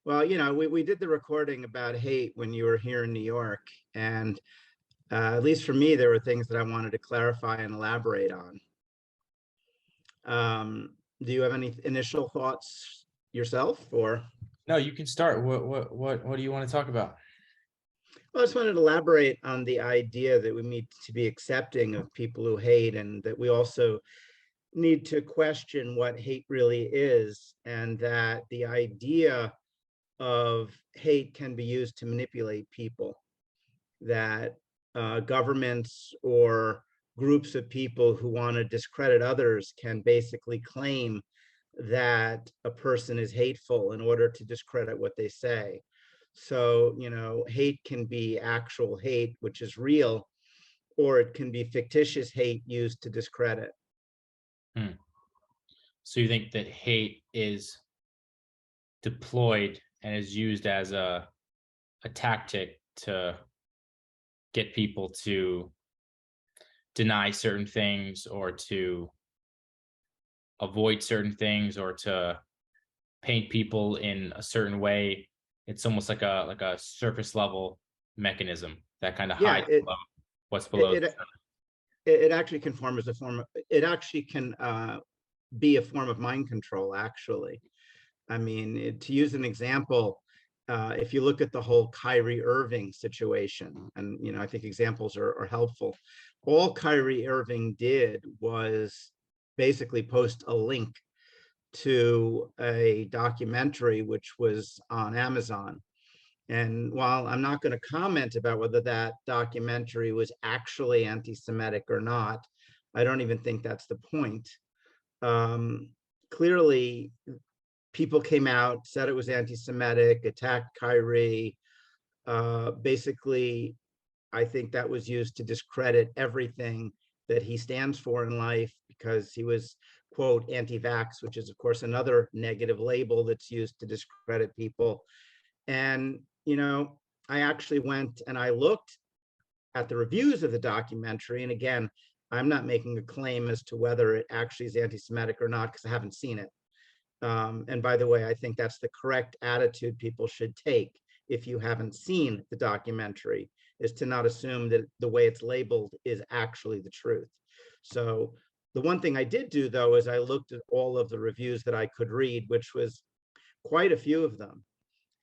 Well, we did the recording about hate when you were here in New York, and at least for me, there were things that I wanted to clarify and elaborate on. Do you have any initial thoughts yourself, or? No, you can start. What do you want to talk about? Well, I just wanted to elaborate on the idea that we need to be accepting of people who hate, and that we also need to question what hate really is, and that the idea of hate can be used to manipulate people, that governments or groups of people who want to discredit others can basically claim that a person is hateful in order to discredit what they say. So, hate can be actual hate, which is real, or it can be fictitious hate used to discredit. Hmm. So you think that hate is deployed and is used as a tactic to get people to deny certain things or to avoid certain things or to paint people in a certain way. It's almost like a surface level mechanism that kind of Yeah, hides what's below it the it surface. it actually can form as a form of, it actually can be a form of mind control, actually. I mean, to use an example, if you look at the whole Kyrie Irving situation, and I think examples are helpful. All Kyrie Irving did was basically post a link to a documentary which was on Amazon. And while I'm not going to comment about whether that documentary was actually anti-Semitic or not, I don't even think that's the point. Um, Clearly, people came out, said it was anti-Semitic, attacked Kyrie. Basically, I think that was used to discredit everything that he stands for in life, because he was, quote, anti-vax, which is, of course, another negative label that's used to discredit people. And, I actually went and I looked at the reviews of the documentary. And again, I'm not making a claim as to whether it actually is anti-Semitic or not, because I haven't seen it. And by the way, I think that's the correct attitude people should take if you haven't seen the documentary, is to not assume that the way it's labeled is actually the truth. So the one thing I did do, though, is I looked at all of the reviews that I could read, which was quite a few of them.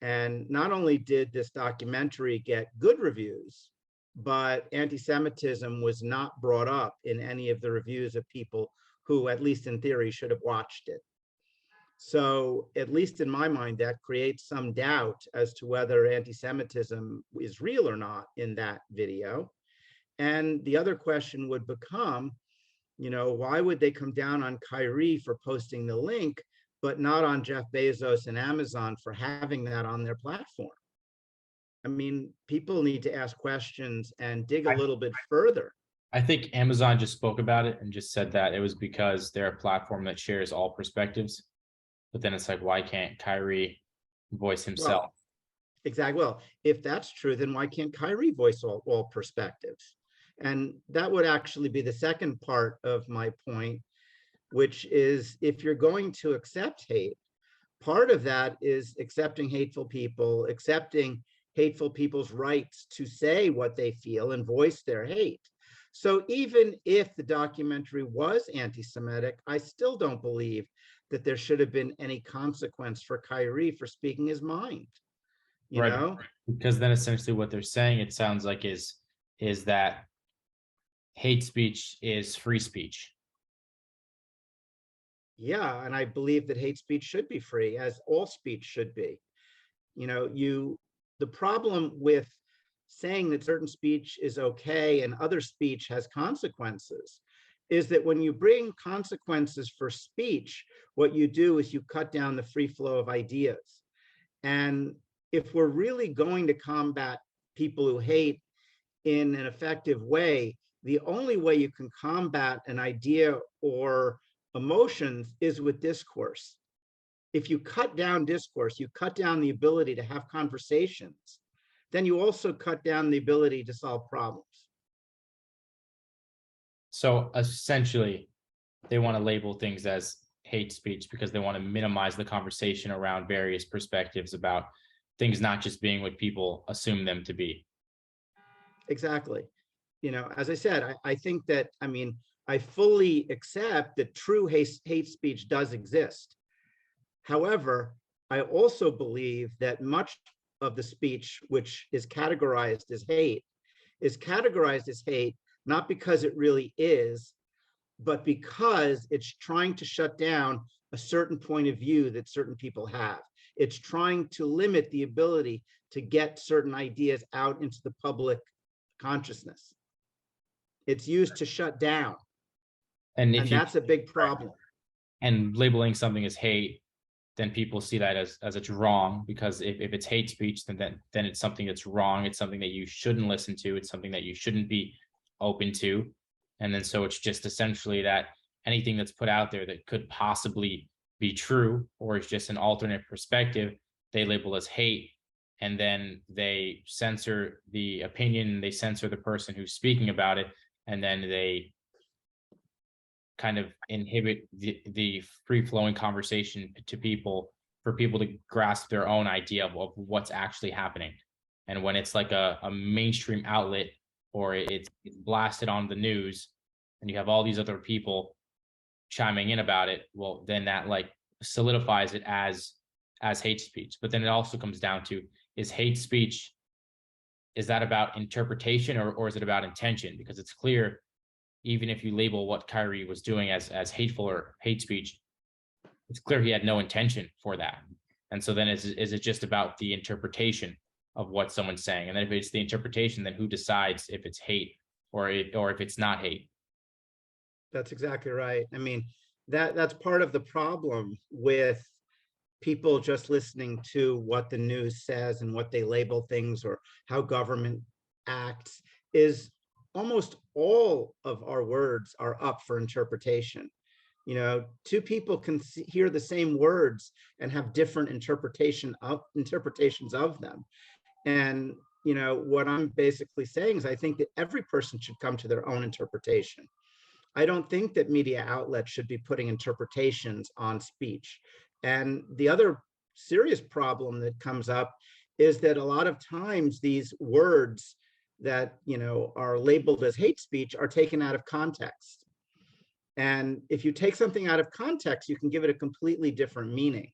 And not only did this documentary get good reviews, but anti-Semitism was not brought up in any of the reviews of people who, at least in theory, should have watched it. So, at least in my mind, that creates some doubt as to whether anti-Semitism is real or not in that video. And the other question would become, why would they come down on Kyrie for posting the link, but not on Jeff Bezos and Amazon for having that on their platform? I mean, people need to ask questions and dig a I, little bit further. I think Amazon just spoke about it and just said that it was because they're a platform that shares all perspectives. But then it's like, why can't Kyrie voice himself? Well, exactly. Well, if that's true, then why can't Kyrie voice all perspectives? And that would actually be the second part of my point, which is, if you're going to accept hate, part of that is accepting hateful people, accepting hateful people's rights to say what they feel and voice their hate. So even if the documentary was anti-Semitic, I still don't believe that there should have been any consequence for Kyrie for speaking his mind, you Right. know? Because then essentially what they're saying, it sounds like, is that hate speech is free speech. Yeah, and I believe that hate speech should be free, as all speech should be. The problem with saying that certain speech is okay and other speech has consequences is that when you bring consequences for speech, what you do is you cut down the free flow of ideas. And if we're really going to combat people who hate in an effective way, the only way you can combat an idea or emotions is with discourse. If you cut down discourse, you cut down the ability to have conversations, then you also cut down the ability to solve problems. So essentially, they want to label things as hate speech because they want to minimize the conversation around various perspectives about things not just being what people assume them to be. Exactly. As I said, I think that, I mean, I fully accept that true hate speech does exist. However, I also believe that much of the speech which is categorized as hate not because it really is, but because it's trying to shut down a certain point of view that certain people have. It's trying to limit the ability to get certain ideas out into the public consciousness. It's used to shut down, And if and you that's a big problem. and labeling something as hate, then people see that as it's wrong, because if it's hate speech, then it's something that's wrong. It's something that you shouldn't listen to. It's something that you shouldn't be open to. And then so it's just essentially that anything that's put out there that could possibly be true or is just an alternate perspective, they label as hate. And then they censor the opinion, they censor the person who's speaking about it, and then they kind of inhibit the free flowing conversation to people, for people to grasp their own idea of what's actually happening. And when it's like a mainstream outlet, or it's blasted on the news, and you have all these other people chiming in about it, well, then that like solidifies it as hate speech. But then it also comes down to, is hate speech, is that about interpretation, or is it about intention? Because it's clear, even if you label what Kyrie was doing as hateful or hate speech, it's clear he had no intention for that. And so then is it just about the interpretation of what someone's saying? And then if it's the interpretation, then who decides if it's hate or if it's not hate? That's exactly right. I mean, that's part of the problem with people just listening to what the news says and what they label things or how government acts, is almost all of our words are up for interpretation. Two people can hear the same words and have different interpretations of them. And what I'm basically saying is, I think that every person should come to their own interpretation. I don't think that media outlets should be putting interpretations on speech. And the other serious problem that comes up is that a lot of times these words that are labeled as hate speech are taken out of context. And if you take something out of context, you can give it a completely different meaning.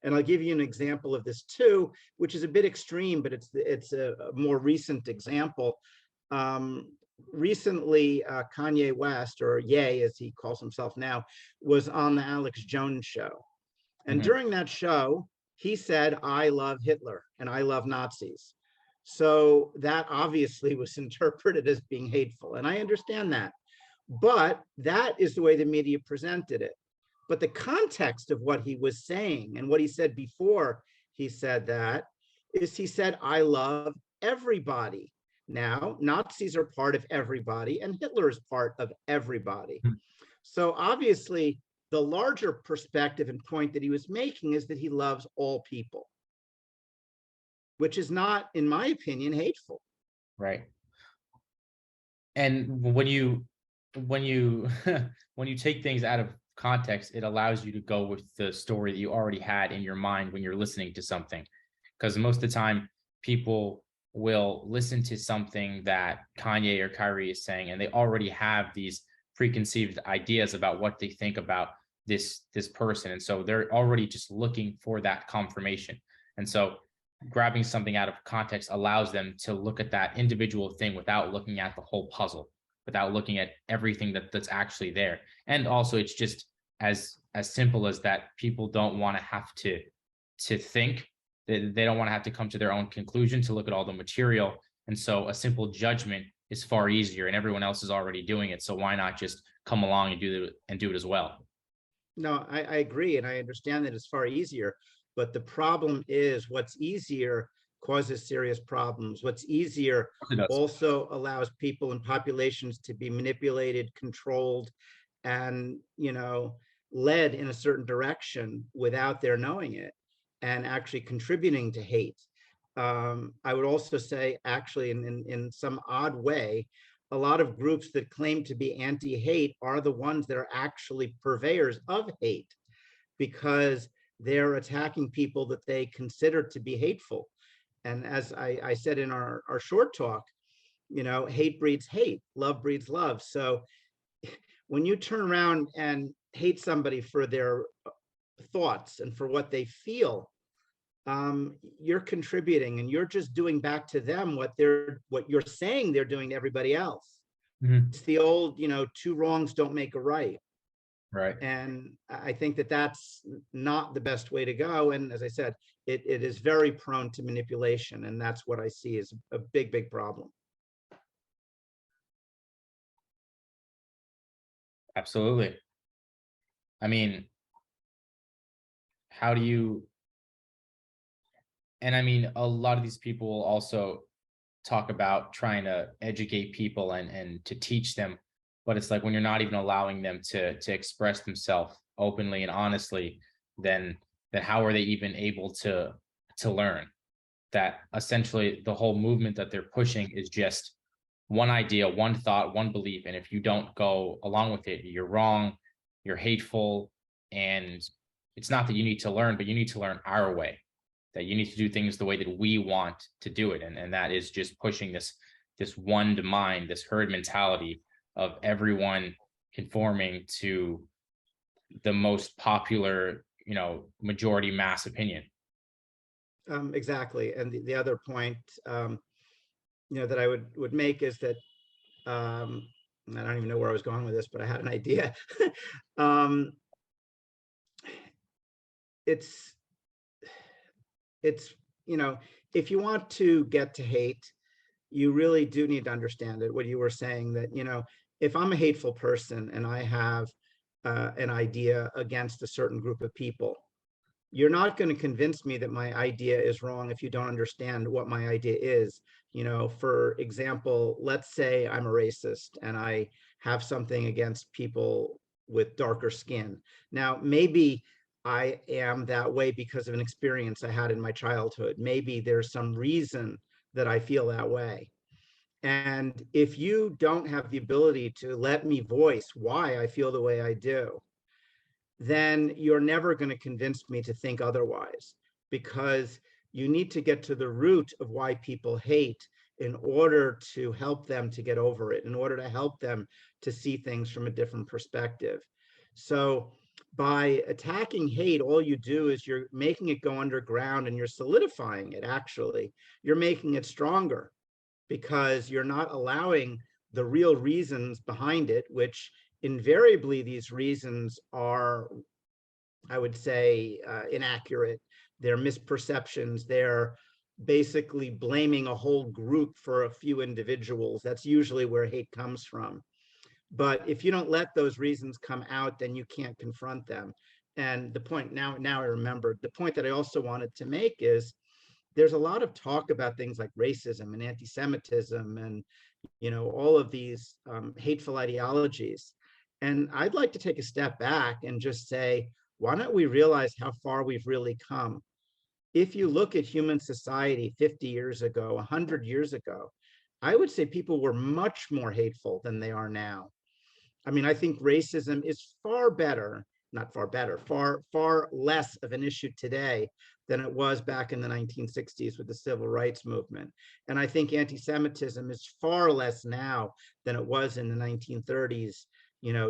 And I'll give you an example of this too, which is a bit extreme, but it's a more recent example. Recently, Kanye West, or Ye as he calls himself now, was on the Alex Jones show. And during that show, he said, "I love Hitler and I love Nazis." So that obviously was interpreted as being hateful. And I understand that. But that is the way the media presented it. But the context of what he was saying and what he said before he said that is, he said, "I love everybody." Now, Nazis are part of everybody, and Hitler is part of everybody. So obviously, the larger perspective and point that he was making is that he loves all people, which is not, in my opinion, hateful. Right. And when you when you when you take things out of context, it allows you to go with the story that you already had in your mind when you're listening to something. Because most of the time, people will listen to something that Kanye or Kyrie is saying, and they already have these preconceived ideas about what they think about this person. And so they're already just looking for that confirmation. And so grabbing something out of context allows them to look at that individual thing without looking at the whole puzzle, without looking at everything that's actually there. And also, it's just as simple as that. People don't want to have to think. They don't want to have to come to their own conclusion to look at all the material. And so a simple judgment is far easier, and everyone else is already doing it. So why not just come along and do it as well? No, I agree. And I understand that it's far easier. But the problem is, what's easier causes serious problems. What's easier also allows people and populations to be manipulated, controlled, and led in a certain direction without their knowing it, and actually contributing to hate. I would also say, actually, in some odd way, a lot of groups that claim to be anti-hate are the ones that are actually purveyors of hate. because they're attacking people that they consider to be hateful. And as I said in our short talk, hate breeds hate, love breeds love. So when you turn around and hate somebody for their thoughts and for what they feel, you're contributing, and you're just doing back to them what you're saying they're doing to everybody else. Mhm. It's the old, two wrongs don't make a right. Right. And I think that that's not the best way to go. And as I said, it is very prone to manipulation. And that's what I see as a big, big problem. Absolutely. I mean, how do you, and I mean, a lot of these people also talk about trying to educate people and to teach them, but it's like when you're not even allowing them to express themselves openly and honestly, then how are they even able to learn? That essentially the whole movement that they're pushing is just one idea, one thought, one belief, and if you don't go along with it, you're wrong, you're hateful. And it's not that you need to learn, but you need to learn our way, that you need to do things the way that we want to do it. And that is just pushing this one to mind, this herd mentality of everyone conforming to the most popular, majority mass opinion. Exactly. And the other point, that I would make is that, I don't even know where I was going with this, but I had an idea. um, it's it's if you want to get to hate, you really do need to understand it. What you were saying, that if I'm a hateful person and I have an idea against a certain group of people, you're not going to convince me that my idea is wrong if you don't understand what my idea is. For example, let's say I'm a racist and I have something against people with darker skin. Now, maybe I am that way because of an experience I had in my childhood. Maybe there's some reason that I feel that way. And if you don't have the ability to let me voice why I feel the way I do, then you're never going to convince me to think otherwise, because you need to get to the root of why people hate in order to help them to get over it, in order to help them to see things from a different perspective. So by attacking hate, all you do is you're making it go underground and you're solidifying it. Actually, you're making it stronger, because you're not allowing the real reasons behind it, which invariably these reasons are, I would say, inaccurate. They're misperceptions. They're basically blaming a whole group for a few individuals. That's usually where hate comes from. But if you don't let those reasons come out, then you can't confront them. And the point, now I remembered, the point that I also wanted to make is there's a lot of talk about things like racism and anti-Semitism and all of these hateful ideologies. And I'd like to take a step back and just say, why don't we realize how far we've really come? If you look at human society 50 years ago, 100 years ago, I would say people were much more hateful than they are now. I mean, I think racism is far better, not far better, far less of an issue today than it was back in the 1960s with the civil rights movement. And I think anti-Semitism is far less now than it was in the 1930s,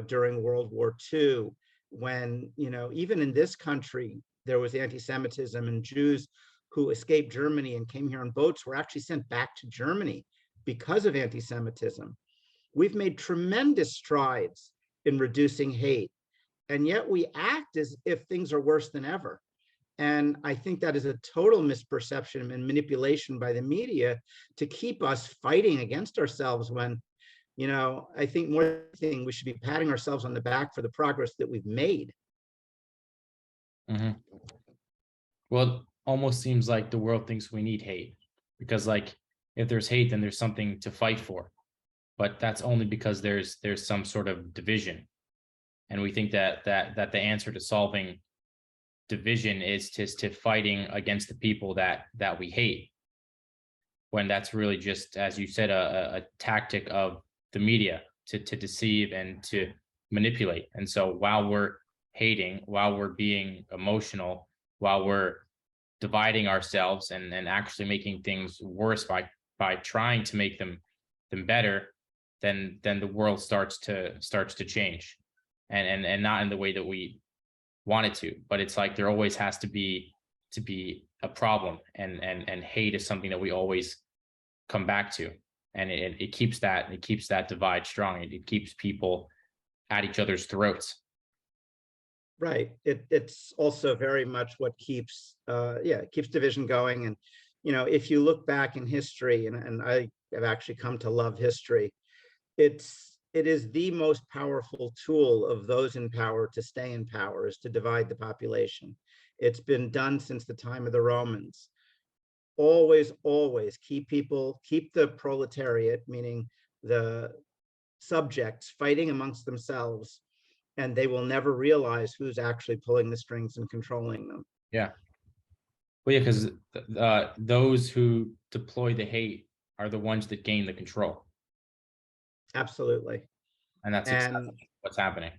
during World War II, when, even in this country, there was anti-Semitism, and Jews who escaped Germany and came here on boats were actually sent back to Germany because of anti-Semitism. We've made tremendous strides in reducing hate, and yet we act as if things are worse than ever. And I think that is a total misperception and manipulation by the media to keep us fighting against ourselves, when, I think more than anything, we should be patting ourselves on the back for the progress that we've made. Mhm. Well, it almost seems like the world thinks we need hate because, like, if there's hate, then there's something to fight for. But that's only because there's some sort of division, and we think that the answer to solving division is to fighting against the people that we hate, when that's really just, as you said, a tactic of the media to deceive and to manipulate. And so while we're hating, while we're being emotional, while we're dividing ourselves and actually making things worse by trying to make them better, then the world starts to change, and not in the way that we want it to. But it's like there always has to be a problem, and hate is something that we always come back to, and it keeps that divide strong. It keeps people at each other's throats. Right. It's also very much what keeps, yeah, it keeps division going. And, if you look back in history, and I have actually come to love history, it is the most powerful tool of those in power to stay in power, is to divide the population. It's been done since the time of the Romans. Always keep the proletariat, meaning the subjects, fighting amongst themselves, and they will never realize who's actually pulling the strings and controlling them. Yeah. Well, yeah, because those who deploy the hate are the ones that gain the control, Absolutely. and that's And exactly what's happening.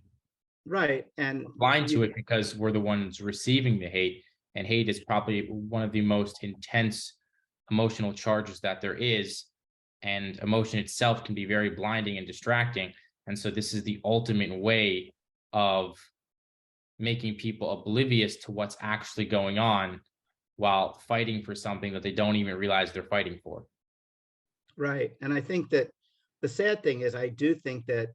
right. And We're blind to you, it because we're the ones receiving the hate, and hate is probably one of the most intense emotional charges that there is, and emotion itself can be very blinding and distracting. And so, this is the ultimate way of making people oblivious to what's actually going on while fighting for something that they don't even realize they're fighting for. right. And I think that the sad thing is, I do think that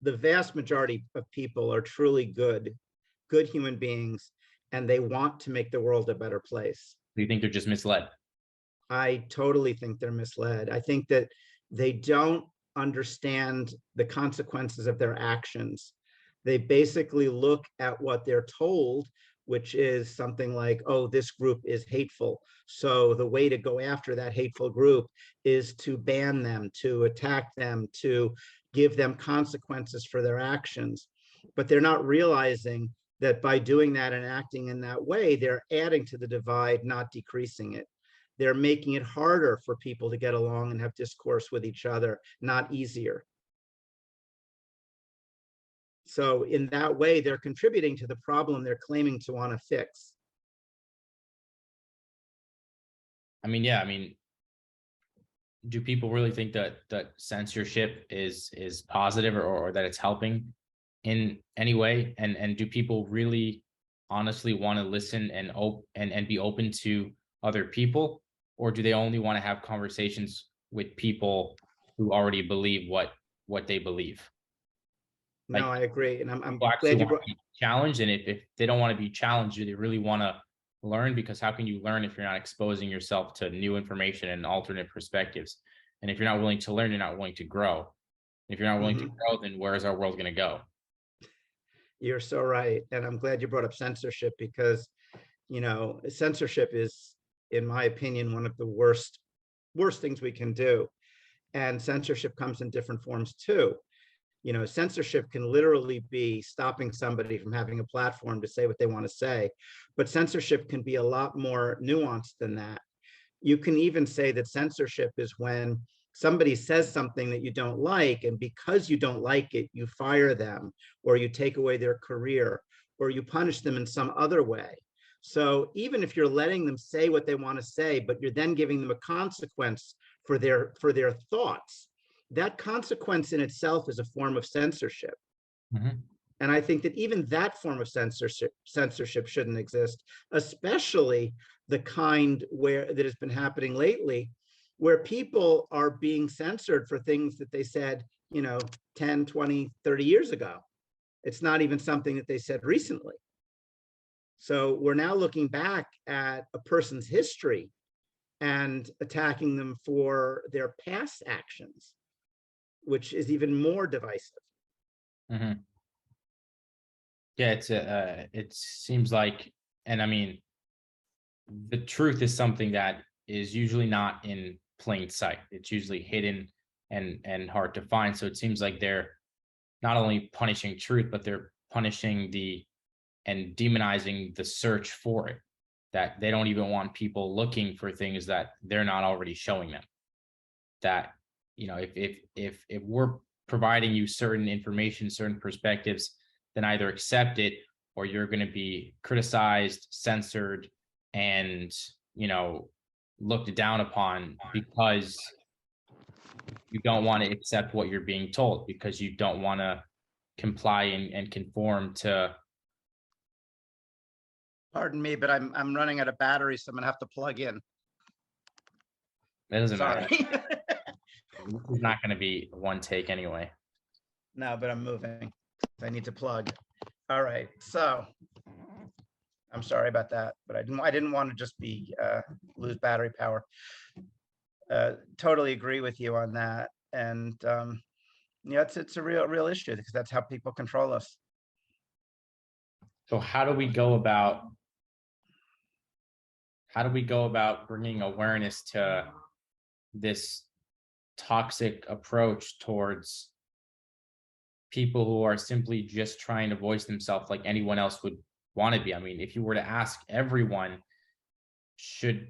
the vast majority of people are truly good human beings, and they want to make the world a better place. Do you think they're just misled? I totally think they're misled. I think that they don't understand the consequences of their actions. They basically look at what they're told, which is something like, oh, this group is hateful. So the way to go after that hateful group is to ban them, to attack them, to give them consequences for their actions. But they're not realizing that by doing that and acting in that way, they're adding to the divide, not decreasing it. They're making it harder for people to get along and have discourse with each other, not easier. So in that way, they're contributing to the problem they're claiming to want to fix. I mean, yeah, I mean, do people really think that censorship is positive, or that it's helping in any way? And do people really honestly want to listen and be open to other people, or do they only want to have conversations with people who already believe what they believe? No, Like, I agree. And I'm people actually glad you want brought, to be challenged, and if they don't want to be challenged, do they really want to learn? Because how can you learn if you're not exposing yourself to new information and alternate perspectives? And if you're not willing to learn, you're not willing to grow. If you're not willing to mhm, grow, then where is our world going to go? you're so right. And I'm glad you brought up censorship, because, censorship is, in my opinion, one of the worst things we can do. And censorship comes in different forms too. Censorship can literally be stopping somebody from having a platform to say what they want to say, but censorship can be a lot more nuanced than that. You can even say that censorship is when somebody says something that you don't like, and because you don't like it, you fire them, or you take away their career, or you punish them in some other way. So even if you're letting them say what they want to say, but you're then giving them a consequence for their thoughts, that consequence in itself is a form of censorship. Mhm. And I think that even that form of censorship shouldn't exist, especially the kind that has been happening lately, where people are being censored for things that they said, 10, 20, 30 years ago. It's not even something that they said recently. So we're now looking back at a person's history and attacking them for their past actions, which is even more divisive. Mhm. Yeah, it seems like, and I mean, the truth is something that is usually not in plain sight. It's usually hidden and hard to find. So it seems like they're not only punishing truth, but they're punishing and demonizing the search for it. That they don't even want people looking for things that they're not already showing them. That, if we're providing you certain information, certain perspectives then either accept it or you're going to be criticized, censored, and, looked down upon because you don't want to accept what you're being told, because you don't want to comply and conform to. Pardon me, but I'm running out of battery, so I'm gonna have to plug in. It doesn't Sorry. matter. It's not going to be one take anyway. No, but I'm moving. I need to plug. All right, so I'm sorry about that, but I didn't want to just be lose battery power. Totally agree with you on that. And it's a real issue because that's how people control us. So how do we go about bringing awareness to this toxic approach towards people who are simply just trying to voice themselves like anyone else would want to be? I mean, if you were to ask everyone, do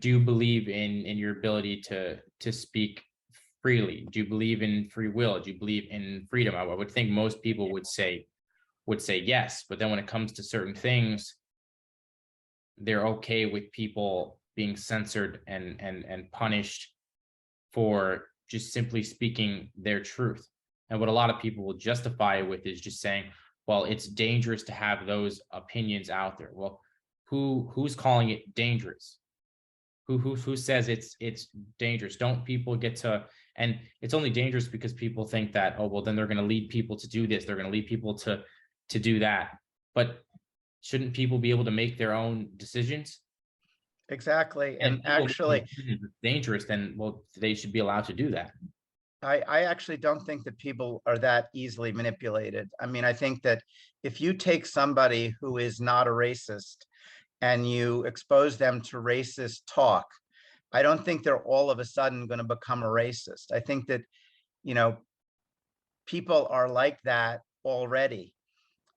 you believe in your ability to speak freely? Do you believe in free will? Do you believe in freedom? I would think most people would say yes, but then when it comes to certain things, they're okay with people being censored and punished for just simply speaking their truth. And what a lot of people will justify it with is just saying, well, it's dangerous to have those opinions out there. Well, who's calling it dangerous? Who says it's dangerous? Don't people get to? And it's only dangerous because people think that, oh, well, then they're going to lead people to do this. They're going to lead people to do that. But shouldn't people be able to make their own decisions? Exactly. And And actually, it's dangerous, then, well, they should be allowed to do that. I actually don't think that people are that easily manipulated. I mean, I think that if you take somebody who is not a racist and you expose them to racist talk, I don't think they're all of a sudden going to become a racist. I think that, people are like that already.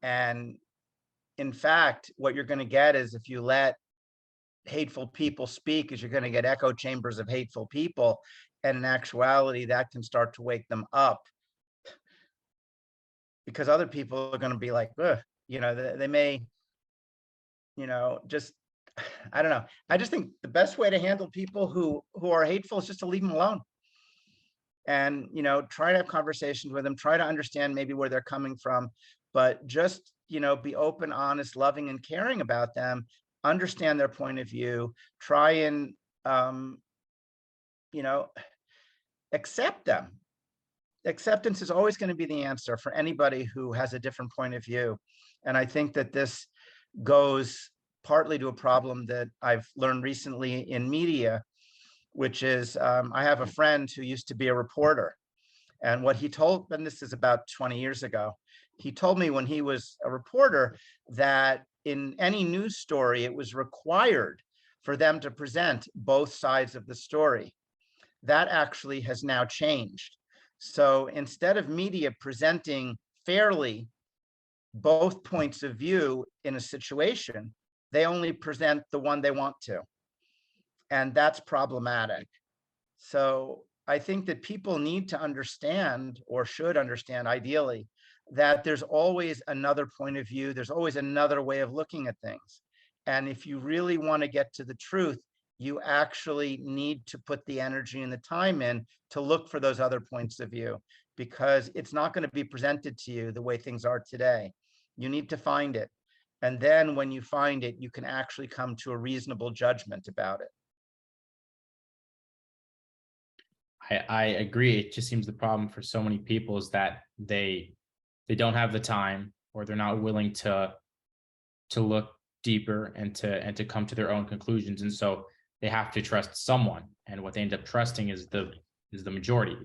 And in fact, what you're going to get is if you let hateful people speak, is you're going to get echo chambers of hateful people. And in actuality, that can start to wake them up because other people are going to be like, ugh, they may, just, I don't know. I just think the best way to handle people who are hateful is just to leave them alone. And, try to have conversations with them, try to understand maybe where they're coming from, but just, be open, honest, loving, and caring about them, understand their point of view, try and, accept them. Acceptance is always going to be the answer for anybody who has a different point of view. And I think that this goes partly to a problem that I've learned recently in media, which is I have a friend who used to be a reporter. And what he told, and this is about 20 years ago, he told me when he was a reporter that in any news story, it was required for them to present both sides of the story. That actually has now changed. So instead of media presenting fairly both points of view in a situation, they only present the one they want to. And that's problematic. So I think that people need to understand, or should understand ideally, that there's always another point of view. There's always another way of looking at things. And if you really want to get to the truth, you actually need to put the energy and the time in to look for those other points of view, because it's not going to be presented to you the way things are today. You need to find it. And then when you find it, you can actually come to a reasonable judgment about it. I agree. It just seems the problem for so many people is that they don't have the time, or they're not willing to look deeper and to come to their own conclusions. And so they have to trust someone. And what they end up trusting is the majority.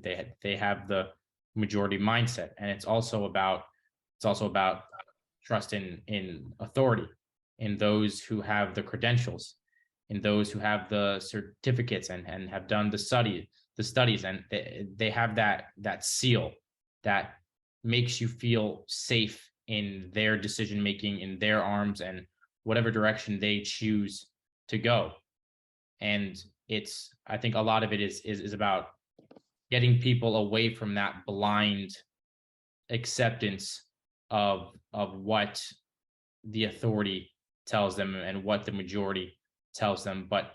They have the majority mindset. And it's also about trust in authority, in those who have the credentials, in those who have the certificates and have done the studies, and they have that seal that makes you feel safe in their decision making, in their arms, and whatever direction they choose to go. And I think a lot of it is about getting people away from that blind acceptance of what the authority tells them and what the majority tells them. But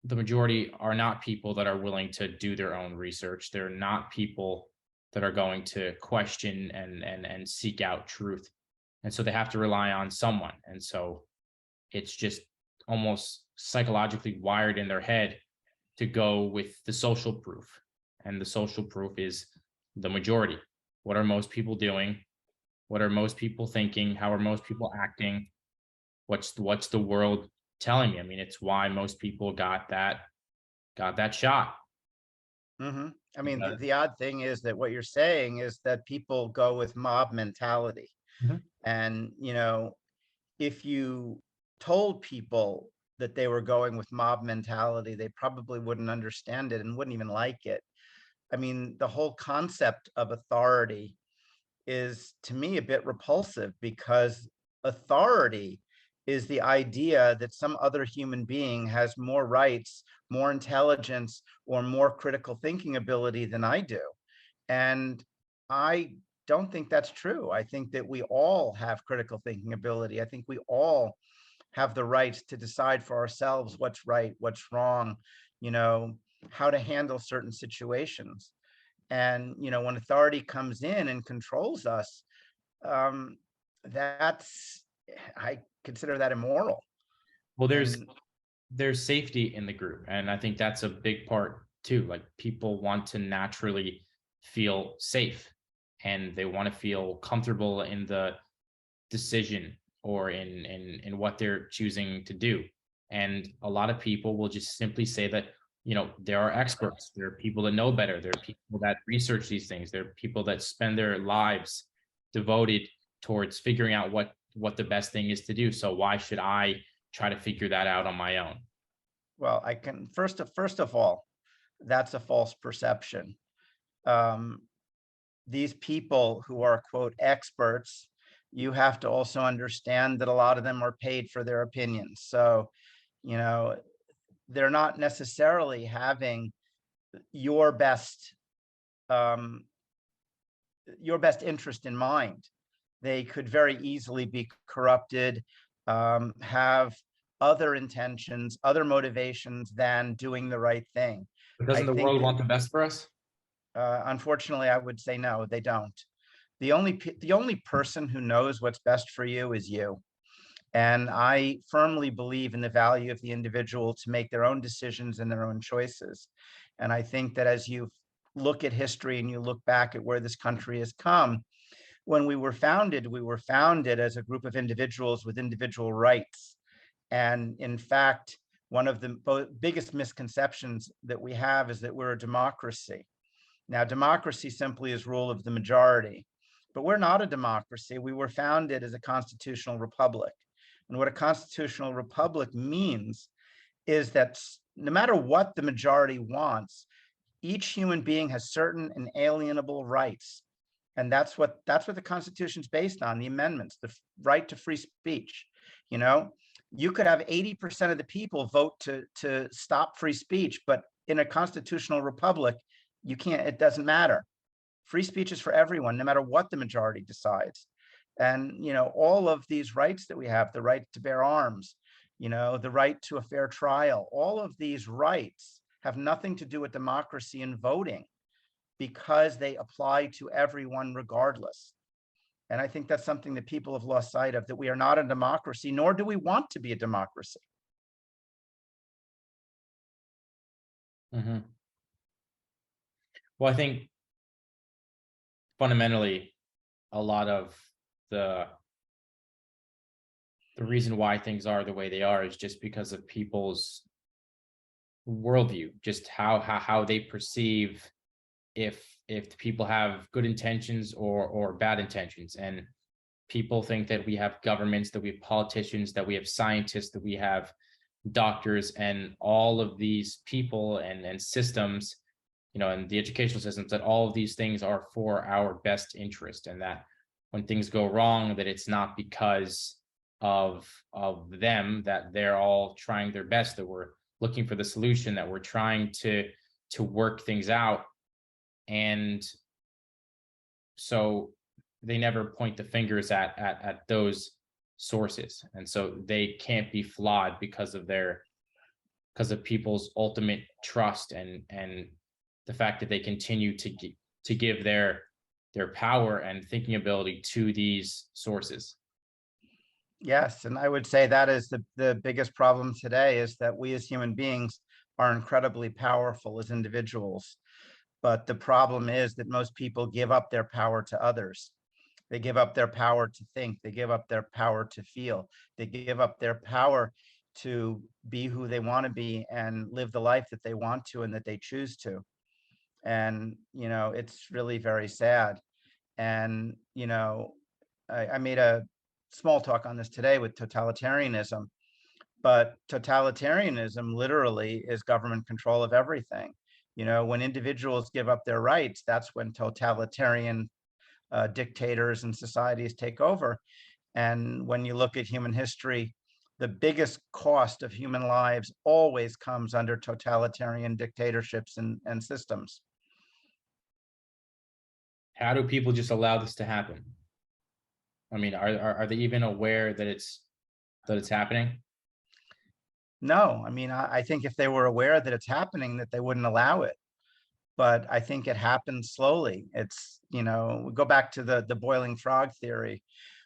the majority are not people that are willing to do their own research. They're not people that are going to question and seek out truth. And so they have to rely on someone. And so it's just almost psychologically wired in their head to go with the social proof. And the social proof is the majority. What are most people doing? What are most people thinking? How are most people acting? What's the world telling me? I mean, it's why most people got that shot. Hmm. I mean, Uh, the odd thing is that what you're saying is that people go with mob mentality. Mhm. And, if you told people that they were going with mob mentality, they probably wouldn't understand it and wouldn't even like it. I mean, the whole concept of authority is to me a bit repulsive, because authority is the idea that some other human being has more rights, more intelligence, or more critical thinking ability than I do. And I don't think that's true. I think that we all have critical thinking ability. I think we all have the rights to decide for ourselves what's right, what's wrong, you know, how to handle certain situations. And, when authority comes in and controls us, um, that's, I consider that immoral. well, And there's safety in the group, and I think that's a big part too. Like, people want to naturally feel safe, and they want to feel comfortable in the decision or in what they're choosing to do. And a lot of people will just simply say that, there are experts, there are people that know better, there are people that research these things, there are people that spend their lives devoted towards figuring out what the best thing is to do, so why should I try to figure that out on my own? well, I can first of all, that's a false perception. Um, these people who are quote experts, you have to also understand that a lot of them are paid for their opinions. So, you know, they're not necessarily having your best um, your best interest in mind. They could very easily be corrupted, have other intentions, other motivations than doing the right thing. But I doesn't the think world that, want the best for us? unfortunately, I would say no, they don't. The only person who knows what's best for you is you. And I firmly believe in the value of the individual to make their own decisions and their own choices. And I think that as you look at history and you look back at where this country has come, when we were founded as a group of individuals with individual rights. And in fact, one of the biggest misconceptions that we have is that we're a democracy. Now, democracy simply is rule of the majority, but we're not a democracy. We were founded as a constitutional republic. And what a constitutional republic means is that no matter what the majority wants, each human being has certain inalienable rights. And that's what the Constitution's based on, the amendments, the right to free speech. You know, you could have 80% of the people vote to stop free speech, but in a constitutional republic, you can't, it doesn't matter. Free speech is for everyone, no matter what the majority decides. And, all of these rights that we have, the right to bear arms, the right to a fair trial, all of these rights have nothing to do with democracy and voting, because they apply to everyone regardless. And I think that's something that people have lost sight of, that we are not a democracy, nor do we want to be a democracy. Hmm. Well, I think fundamentally, a lot of the the reason why things are the way they are is just because of people's worldview, just how they perceive if people have good intentions or bad intentions. And people think that we have governments, that we have politicians, that we have scientists, that we have doctors, and all of these people and systems, and the educational systems, that all of these things are for our best interest, and that when things go wrong, that it's not because of them, that they're all trying their best, that we're looking for the solution, that we're trying to work things out. And so they never point the fingers at those sources, and so they can't be flawed because of people's ultimate trust and the fact that they continue to give their power and thinking ability to these sources. Yes, and I would say that is the biggest problem today, is that we as human beings are incredibly powerful as individuals. But the problem is that most people give up their power to others. They give up their power to think. They give up their power to feel. They give up their power to be who they want to be and live the life that they want to and that they choose to. And, it's really very sad. And, I made a small talk on this today with totalitarianism, but totalitarianism literally is government control of everything. When individuals give up their rights, that's when totalitarian dictators and societies take over. And when you look at human history, the biggest cost of human lives always comes under totalitarian dictatorships and systems. How do people just allow this to happen? I mean, are they even aware that it's happening? No, I mean, I think if they were aware that it's happening, that they wouldn't allow it. But I think it happens slowly. It's, we go back to the boiling frog theory,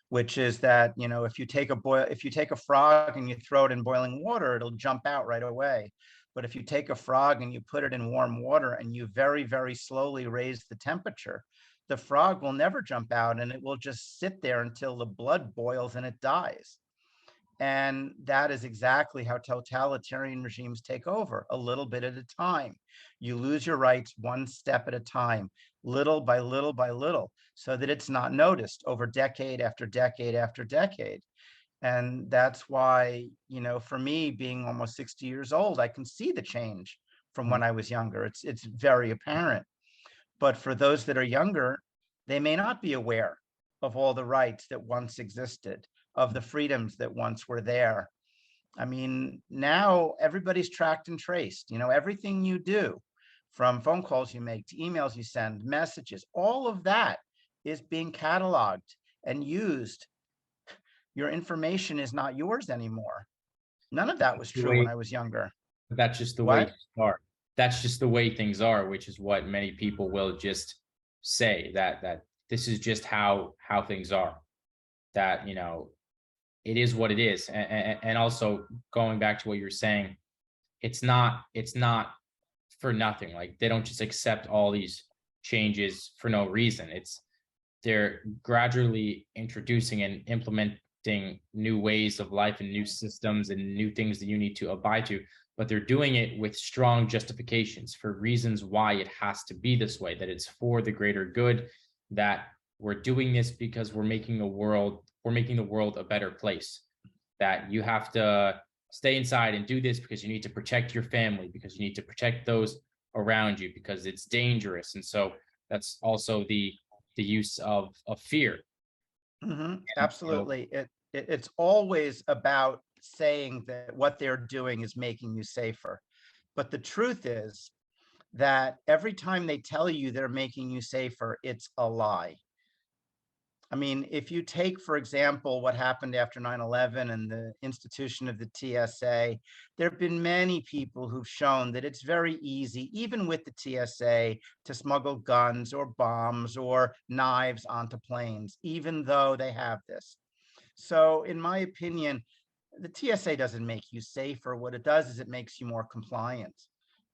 which is that, if you take a frog and you throw it in boiling water, it'll jump out right away. But if you take a frog and you put it in warm water and you very, very slowly raise the temperature, the frog will never jump out, and it will just sit there until the blood boils and it dies. And that is exactly how totalitarian regimes take over, a little bit at a time. You lose your rights one step at a time, little by little by little, so that it's not noticed over decade after decade after decade. And that's why, for me, being almost 60 years old, I can see the change from when I was younger. It's very apparent. But for those that are younger, they may not be aware of all the rights that once existed, of the freedoms that once were there. I mean, now everybody's tracked and traced. Everything you do, from phone calls you make to emails you send, messages, all of that is being cataloged and used. Your information is not yours anymore. None of that was true when I was younger. That's just the way What? things are. That's just the way things are, which is what many people will just say, that this is just how things are. That it is what it is, and also going back to what you're saying, it's not for nothing. Like, they don't just accept all these changes for no reason. They're gradually introducing and implementing new ways of life and new systems and new things that you need to abide to, but they're doing it with strong justifications for reasons why it has to be this way, that it's for the greater good, that we're doing this because we're making the world a better place, that you have to stay inside and do this because you need to protect your family, because you need to protect those around you, because it's dangerous. And so that's also the use of fear. Absolutely. It's always about saying that what they're doing is making you safer. But the truth is that every time they tell you they're making you safer, it's a lie. I mean, if you take, for example, what happened after 9/11 and the institution of the TSA, there have been many people who've shown that it's very easy, even with the TSA, to smuggle guns or bombs or knives onto planes, even though they have this. So in my opinion, the TSA doesn't make you safer. What it does is it makes you more compliant.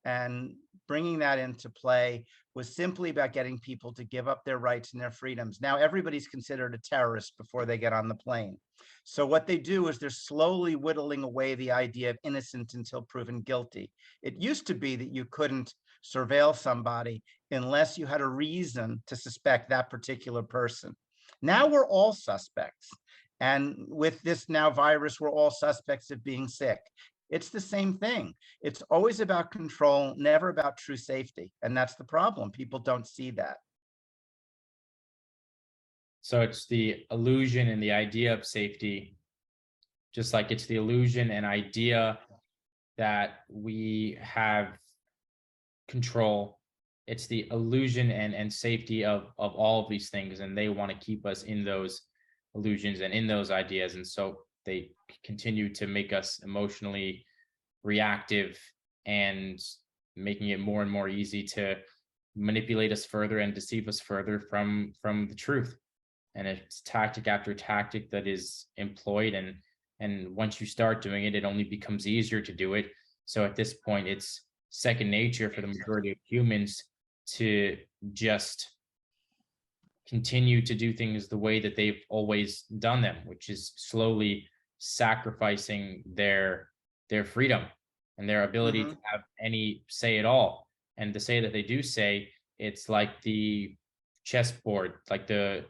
And bringing that into play was simply about getting people to give up their rights and their freedoms. Now everybody's considered a terrorist before they get on the plane. So what they do is they're slowly whittling away the idea of innocent until proven guilty. It used to be that you couldn't surveil somebody unless you had a reason to suspect that particular person. Now we're all suspects. And with this now virus, we're all suspects of being sick. It's the same thing. It's always about control, never about true safety. And that's the problem. People don't see that. So it's the illusion and the idea of safety, just like it's the illusion and idea that we have control it's the illusion and safety of all of these things, and they want to keep us in those illusions and in those ideas, and so they continue to make us emotionally reactive and making it more and more easy to manipulate us further and deceive us further from the truth. And it's tactic after tactic that is employed, and once you start doing it, it only becomes easier to do it. So at this point, it's second nature for the majority of humans to just continue to do things the way that they've always done them, which is slowly sacrificing their freedom and their ability to have any say at all. And to say that they do say, it's like the chessboard, like the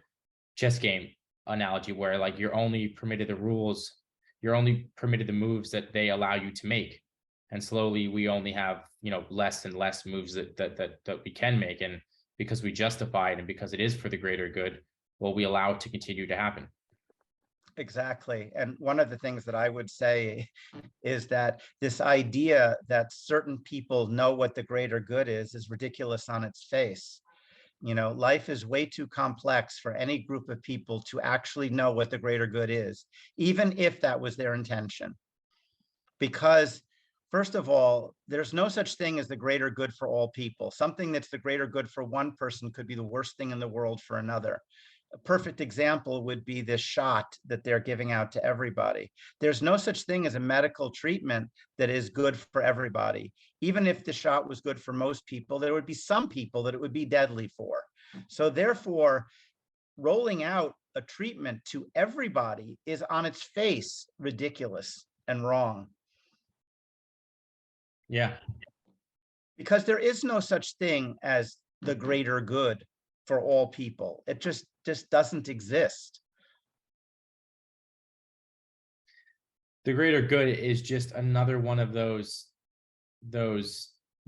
chess game analogy, where like you're only permitted the rules, you're only permitted the moves that they allow you to make. And slowly we only have, less and less moves that we can make. And because we justify it and because it is for the greater good, well, we allow it to continue to happen. Exactly. And one of the things that I would say is that this idea that certain people know what the greater good is ridiculous on its face. Life is way too complex for any group of people to actually know what the greater good is, even if that was their intention. Because first of all, there's no such thing as the greater good for all people. Something that's the greater good for one person could be the worst thing in the world for another. A perfect example would be this shot that they're giving out to everybody. There's no such thing as a medical treatment that is good for everybody. Even if the shot was good for most people, there would be some people that it would be deadly for. So therefore, rolling out a treatment to everybody is on its face ridiculous and wrong. Yeah. Because there is no such thing as the greater good for all people. It just doesn't exist. The greater good is just another one of those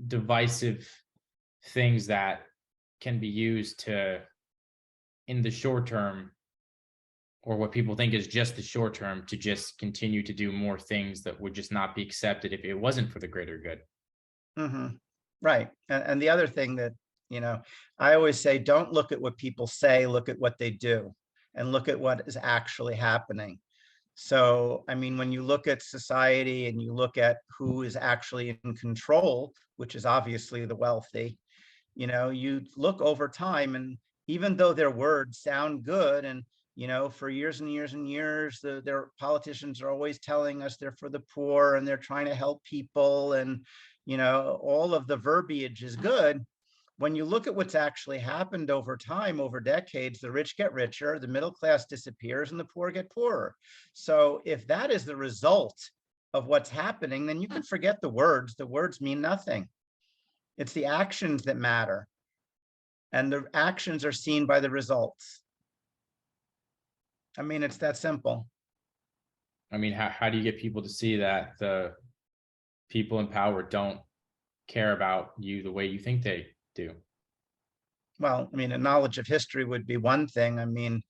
divisive things that can be used to, in the short term, or what people think is just the short term, to just continue to do more things that would just not be accepted if it wasn't for the greater good. Right. And the other thing that, I always say, don't look at what people say, look at what they do, and look at what is actually happening. So, I mean, when you look at society and you look at who is actually in control, which is obviously the wealthy, you look over time, and even though their words sound good, and for years and years and years, their politicians are always telling us they're for the poor and they're trying to help people, and all of the verbiage is good. When you look at what's actually happened over time, over decades, the rich get richer, the middle class disappears, and the poor get poorer. So if that is the result of what's happening, then you can forget the words. The words mean nothing. It's the actions that matter. And the actions are seen by the results. I mean, it's that simple. I mean, how do you get people to see that the people in power don't care about you the way you think they do? Well, I mean, a knowledge of history would be one thing. I mean,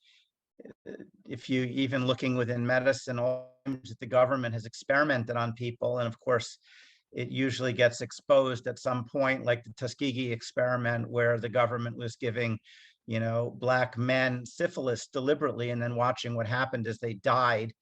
if you even looking within medicine, all the government has experimented on people, and of course, it usually gets exposed at some point, like the Tuskegee experiment, where the government was giving, Black men syphilis deliberately, and then watching what happened as they died,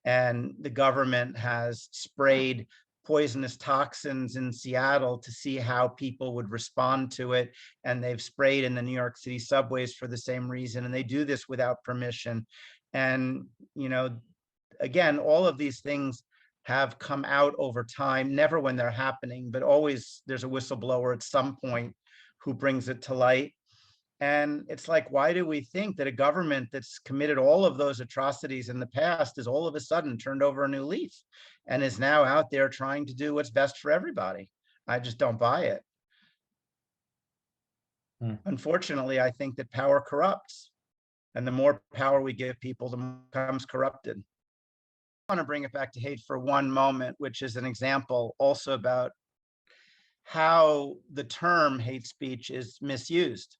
and the government has sprayed poisonous toxins in Seattle to see how people would respond to it. And they've sprayed in the New York City subways for the same reason. And they do this without permission. And, again, all of these things have come out over time, never when they're happening, but always there's a whistleblower at some point who brings it to light. And it's like, why do we think that a government that's committed all of those atrocities in the past is all of a sudden turned over a new leaf and is now out there trying to do what's best for everybody? I just don't buy it. Unfortunately, I think that power corrupts. And the more power we give people, the more it becomes corrupted. I want to bring it back to hate for one moment, which is an example also about how the term hate speech is misused.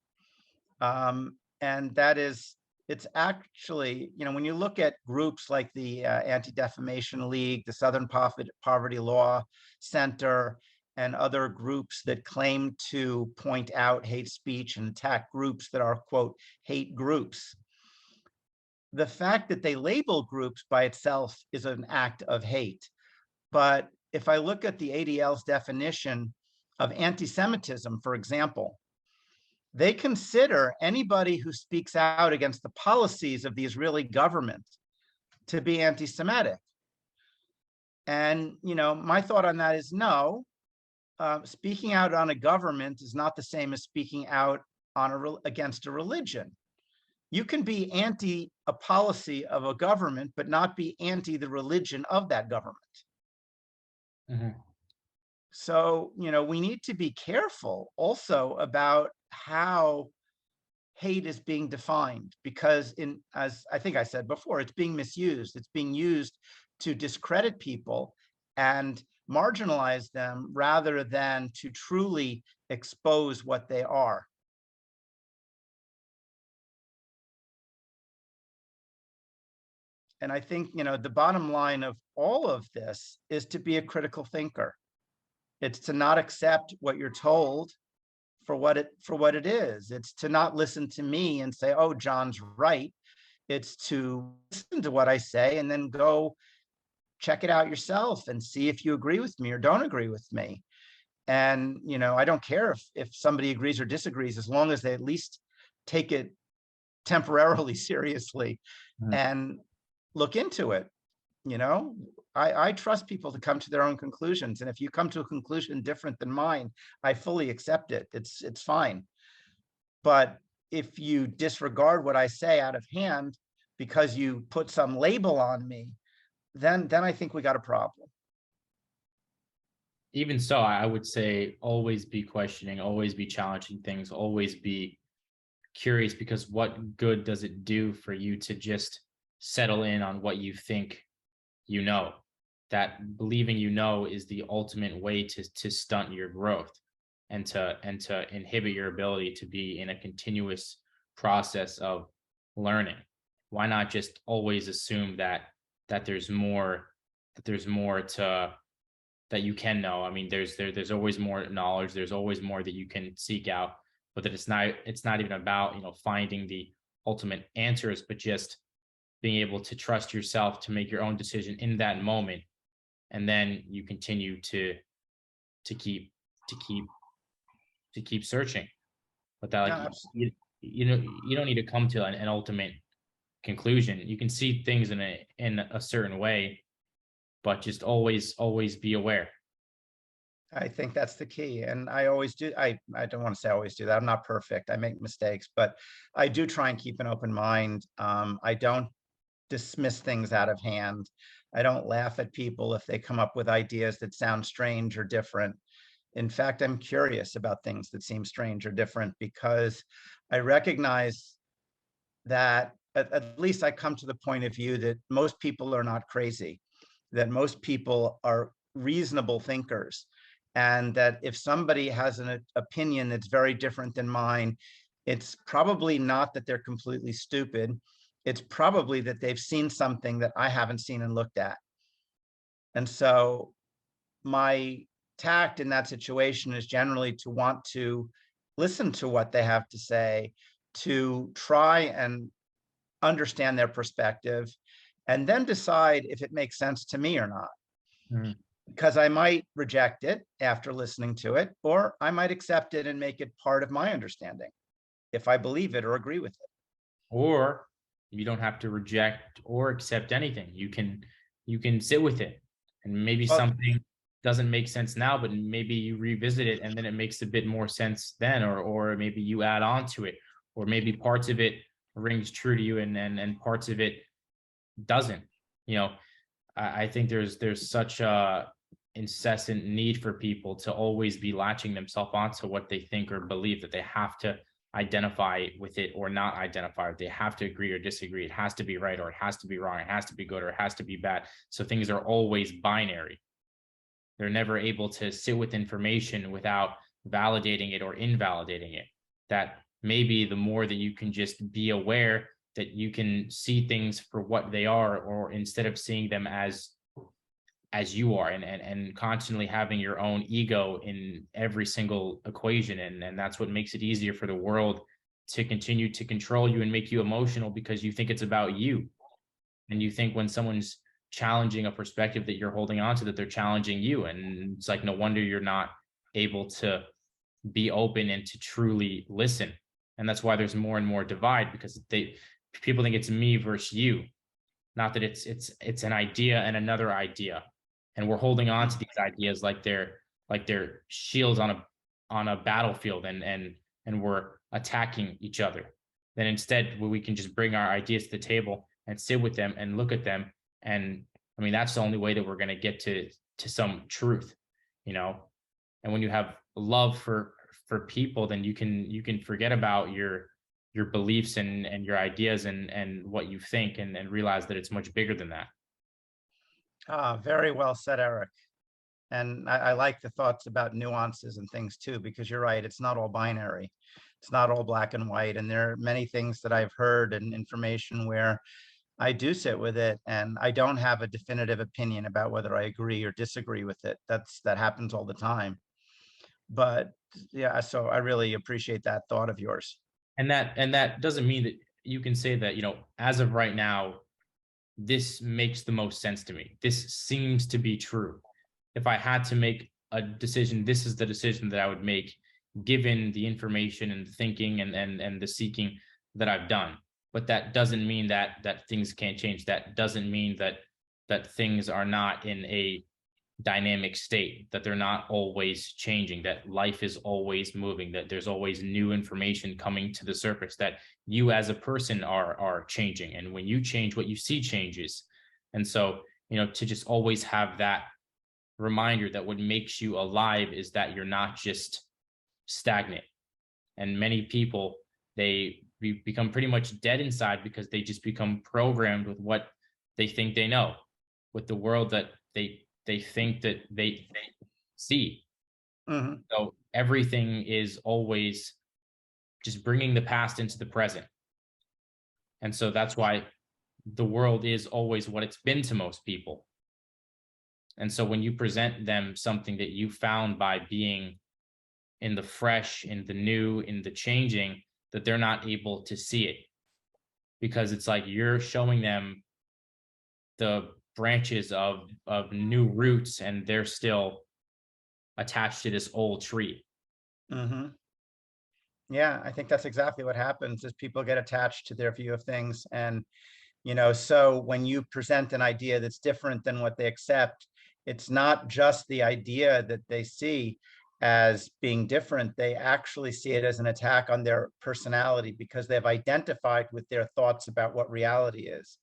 And that is, it's actually, when you look at groups like the Anti-Defamation League, the Southern Poverty Law Center, and other groups that claim to point out hate speech and attack groups that are, quote, hate groups. The fact that they label groups by itself is an act of hate. But if I look at the ADL's definition of anti-Semitism, for example, they consider anybody who speaks out against the policies of the Israeli government to be anti-Semitic. And, my thought on that is no, speaking out on a government is not the same as speaking out on against a religion. You can be anti a policy of a government, but not be anti the religion of that government. Mhm. So, we need to be careful also about how hate is being defined, because as I think I said before, it's being misused. It's being used to discredit people and marginalize them rather than to truly expose what they are. And I think, the bottom line of all of this is to be a critical thinker. It's to not accept what you're told for what it is. It's to not listen to me and say, oh, John's right. It's to listen to what I say and then go check it out yourself and see if you agree with me or don't agree with me. And, I don't care if somebody agrees or disagrees, as long as they at least take it temporarily seriously Mhm. and look into it. I trust people to come to their own conclusions. And if you come to a conclusion different than mine, I fully accept it. It's fine. But if you disregard what I say out of hand because you put some label on me, then I think we got a problem. Even so, I would say always be questioning, always be challenging things, always be curious, because what good does it do for you to just settle in on what you think you know? That believing is the ultimate way to stunt your growth and to inhibit your ability to be in a continuous process of learning. Why not just always assume that there's more to that you can know? I mean, there's always more knowledge, there's always more that you can seek out, but that it's not even about finding the ultimate answers, but just being able to trust yourself to make your own decision in that moment, and then you continue to keep to keep to keep searching. But that, No, like, you don't need to come to an ultimate conclusion. You can see things in a certain way, but just always be aware. I think that's the key. And I always do. I don't want to say I always do that. I'm not perfect. I make mistakes, but I do try and keep an open mind. I don't dismiss things out of hand. I don't laugh at people if they come up with ideas that sound strange or different. In fact, I'm curious about things that seem strange or different because I recognize that at least I come to the point of view that most people are not crazy, that most people are reasonable thinkers, and that if somebody has an opinion that's very different than mine, it's probably not that they're completely stupid. It's probably that they've seen something that I haven't seen and looked at. And so my tact in that situation is generally to want to listen to what they have to say, to try and understand their perspective, and then decide if it makes sense to me or not. Mhm. Because I might reject it after listening to it, or I might accept it and make it part of my understanding if I believe it or agree with it. Or you don't have to reject or accept anything. You can sit with it, and maybe Well, something doesn't make sense now, but maybe you revisit it and then it makes a bit more sense then, or maybe you add on to it, or maybe parts of it rings true to you and parts of it doesn't. You know, I think there's such a incessant need for people to always be latching themselves onto what they think or believe, that they have to identify with it or not identify. They have to agree or disagree. It has to be right or it has to be wrong. It has to be good or it has to be bad. So things are always binary. They're never able to sit with information without validating it or invalidating it. That maybe the more that you can just be aware that you can see things for what they are, or instead of seeing them as you are, and constantly having your own ego in every single equation. And that's what makes it easier for the world to continue to control you and make you emotional, because you think it's about you. And you think when someone's challenging a perspective that you're holding on to, that they're challenging you. And it's like, no wonder you're not able to be open and to truly listen. And that's why there's more and more divide, because people think it's me versus you, not that it's an idea and another idea. And we're holding on to these ideas like they're shields on a battlefield, and we're attacking each other. Then instead, we can just bring our ideas to the table and sit with them and look at them. And I mean, that's the only way that we're going to get to some truth, you know. And when you have love for people, then you can forget about your beliefs and your ideas and what you think, and realize that it's much bigger than that. Very well said, Eric. And I like the thoughts about nuances and things too, because you're right, it's not all binary. It's not all black and white. And there are many things that I've heard and information where I do sit with it and I don't have a definitive opinion about whether I agree or disagree with it. That happens all the time. But yeah, so I really appreciate that thought of yours. And that doesn't mean that you can say that, as of right now, this makes the most sense to me. This seems to be true. If I had to make a decision, this is the decision that I would make, given the information and the thinking and the seeking that I've done. But that doesn't mean that things can't change. That doesn't mean that things are not in a dynamic state, that they're not always changing, that life is always moving, that there's always new information coming to the surface, that you as a person are changing. And when you change, what you see changes. And so, to just always have that reminder that what makes you alive is that you're not just stagnant. And many people, they become pretty much dead inside because they just become programmed with what they think they know, with the world that they think that they see. Mhm. So everything is always just bringing the past into the present. And so that's why the world is always what it's been to most people. And so when you present them something that you found by being in the fresh, in the new, in the changing, that they're not able to see it, because it's like you're showing them the branches of new roots, and they're still attached to this old tree. Mhm. Yeah, I think that's exactly what happens is people get attached to their view of things. And, so when you present an idea that's different than what they accept, it's not just the idea that they see as being different. They actually see it as an attack on their personality because they've identified with their thoughts about what reality is.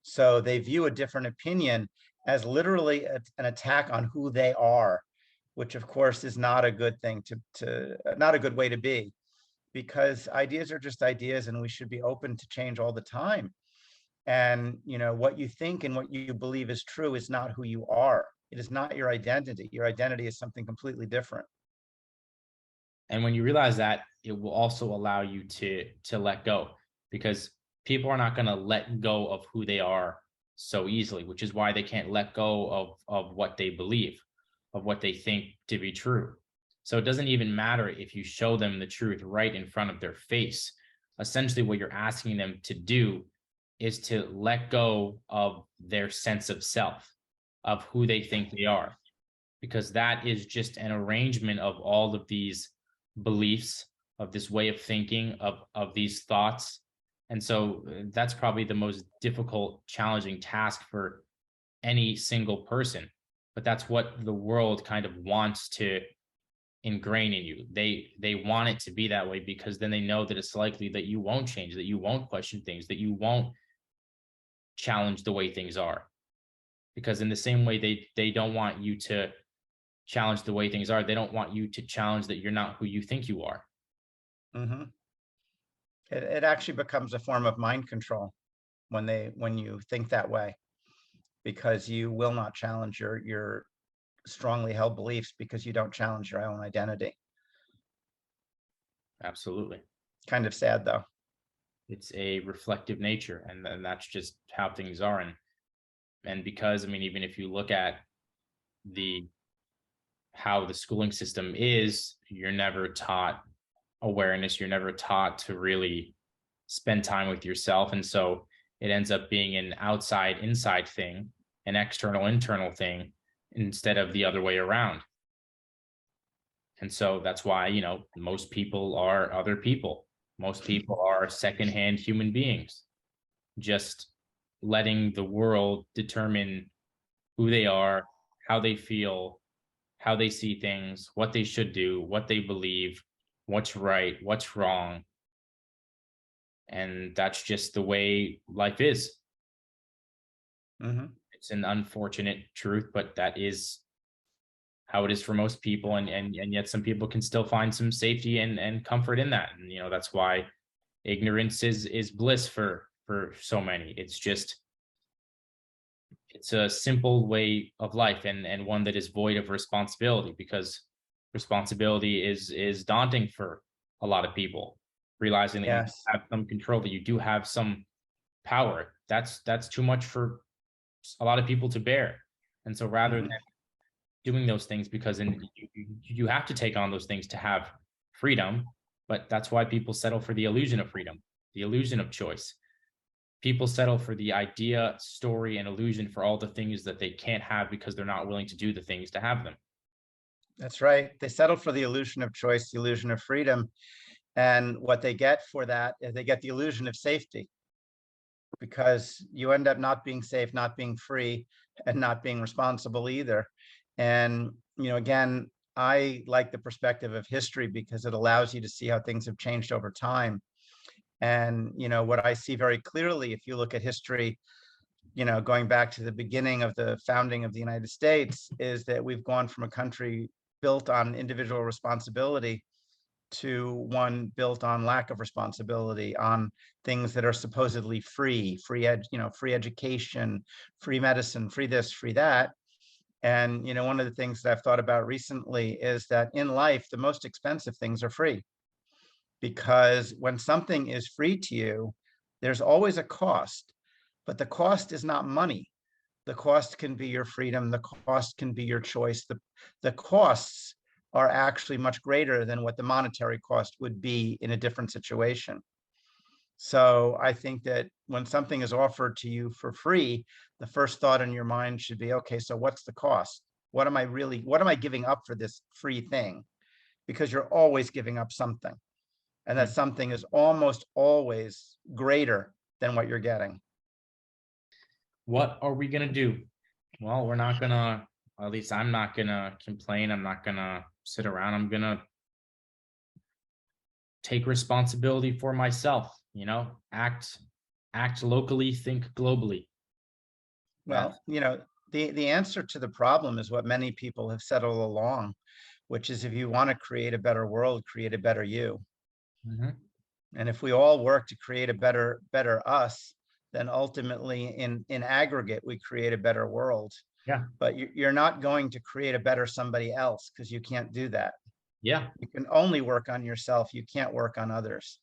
So they view a different opinion as literally an attack on who they are, which of course is not a good thing not a good way to be, because ideas are just ideas and we should be open to change all the time. And what you think and what you believe is true is not who you are. It is not your identity. Your identity is something completely different. And when you realize that, it will also allow you to let go, because people are not going to let go of who they are so easily, which is why they can't let go of what they believe, of what they think to be true. So it doesn't even matter if you show them the truth right in front of their face. Essentially, what you're asking them to do is to let go of their sense of self, of who they think they are, because that is just an arrangement of all of these beliefs, of this way of thinking, of these thoughts. And so that's probably the most difficult, challenging task for any single person. But that's what the world kind of wants to ingrain in you. They want it to be that way, because then they know that it's likely that you won't change, that you won't question things, that you won't challenge the way things are. Because in the same way they don't want you to challenge the way things are, they don't want you to challenge that you're not who you think you are. Hmm. It actually becomes a form of mind control when you think that way, because you will not challenge your strongly held beliefs because you don't challenge your own identity. Absolutely. Kind of sad though. It's a reflective nature, and that's just how things are. And because, I mean, even if you look at the how the schooling system is, you're never taught awareness, you're never taught to really spend time with yourself. And so it ends up being an outside inside thing, an external internal thing, instead of the other way around. And so that's why, most people are other people. Most people are secondhand human beings, just letting the world determine who they are, how they feel, how they see things, what they should do, what they believe, what's right, what's wrong. And that's just the way life is. Mhm. It's an unfortunate truth, but that is how it is for most people. And yet some people can still find some safety and comfort in that. And that's why ignorance is bliss for so many. It's a simple way of life, and one that is void of responsibility, because responsibility is daunting for a lot of people. Realizing that you Yes. have some control, that you do have some power, that's too much for a lot of people to bear. And so rather than Mhm. doing those things, because you have to take on those things to have freedom, but that's why people settle for the illusion of freedom, the illusion of choice. People settle for the idea, story, and illusion for all the things that they can't have because they're not willing to do the things to have them. That's right. They settle for the illusion of choice, the illusion of freedom. And what they get for that is they get the illusion of safety, because you end up not being safe, not being free, and not being responsible either. And, again, I like the perspective of history because it allows you to see how things have changed over time. And, what I see very clearly, if you look at history, going back to the beginning of the founding of the United States, is that we've gone from a country built on individual responsibility to one built on lack of responsibility, on things that are supposedly free education, free medicine, free this, free that. And one of the things that I've thought about recently is that in life, the most expensive things are free, because when something is free to you, there's always a cost, but the cost is not money. The cost can be your freedom. The cost can be your choice. The costs are actually much greater than what the monetary cost would be in a different situation. So I think that when something is offered to you for free, the first thought in your mind should be, okay, so what's the cost? What am I giving up for this free thing? Because you're always giving up something. And that Hmm. something is almost always greater than what you're getting. What are we gonna do? Well, we're not gonna, at least I'm not gonna complain. I'm not gonna sit around. I'm gonna take responsibility for myself, act locally, think globally. That's Well, the answer to the problem is what many people have said all along, which is if you want to create a better world, create a better you. Mhm. And if we all work to create a better us, then ultimately in aggregate, we create a better world. Yeah. But you're not going to create a better somebody else, because you can't do that. Yeah. You can only work on yourself. You can't work on others.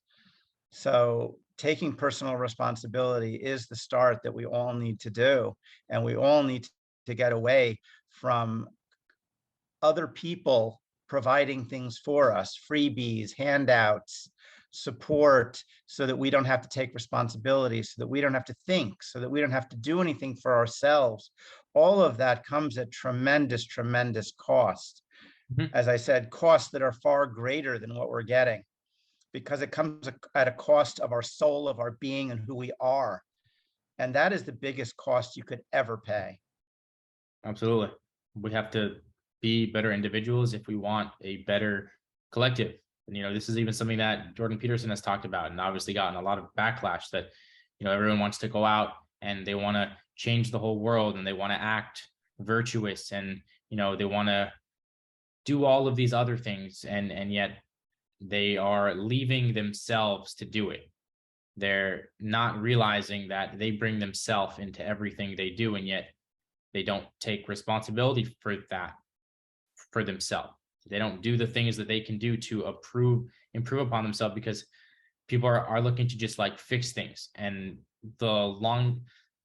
So taking personal responsibility is the start that we all need to do. And we all need to get away from other people providing things for us, freebies, handouts, support, so that we don't have to take responsibility, so that we don't have to think, so that we don't have to do anything for ourselves. All of that comes at tremendous, tremendous cost. Mhm. As I said, costs that are far greater than what we're getting, because it comes at a cost of our soul, of our being, and who we are. And that is the biggest cost you could ever pay. Absolutely. We have to be better individuals if we want a better collective. And this is even something that Jordan Peterson has talked about, and obviously gotten a lot of backlash, that everyone wants to go out and they want to change the whole world, and they want to act virtuous, and they want to do all of these other things, and yet they are leaving themselves to do it. They're not realizing that they bring themselves into everything they do, and yet they don't take responsibility for that for themselves. They don't do the things that they can do to improve upon themselves, because people are looking to just like fix things. And the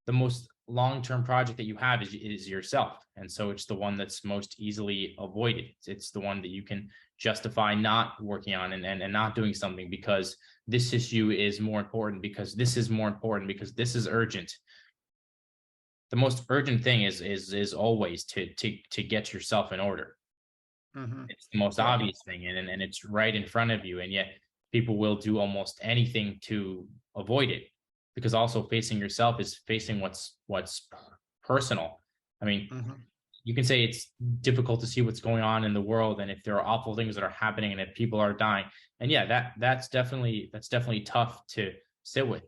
most long-term project that you have is yourself. And so it's the one that's most easily avoided. It's the one that you can justify not working on and not doing something because this issue is more important, because this is more important, because this is urgent. The most urgent thing is always to get yourself in order. Mhm. It's the most Yeah. obvious thing, and it's right in front of you, and yet people will do almost anything to avoid it, because also facing yourself is facing what's personal. I mean, Mhm. you can say it's difficult to see what's going on in the world, and if there are awful things that are happening, and if people are dying, and yeah, that's definitely tough to sit with.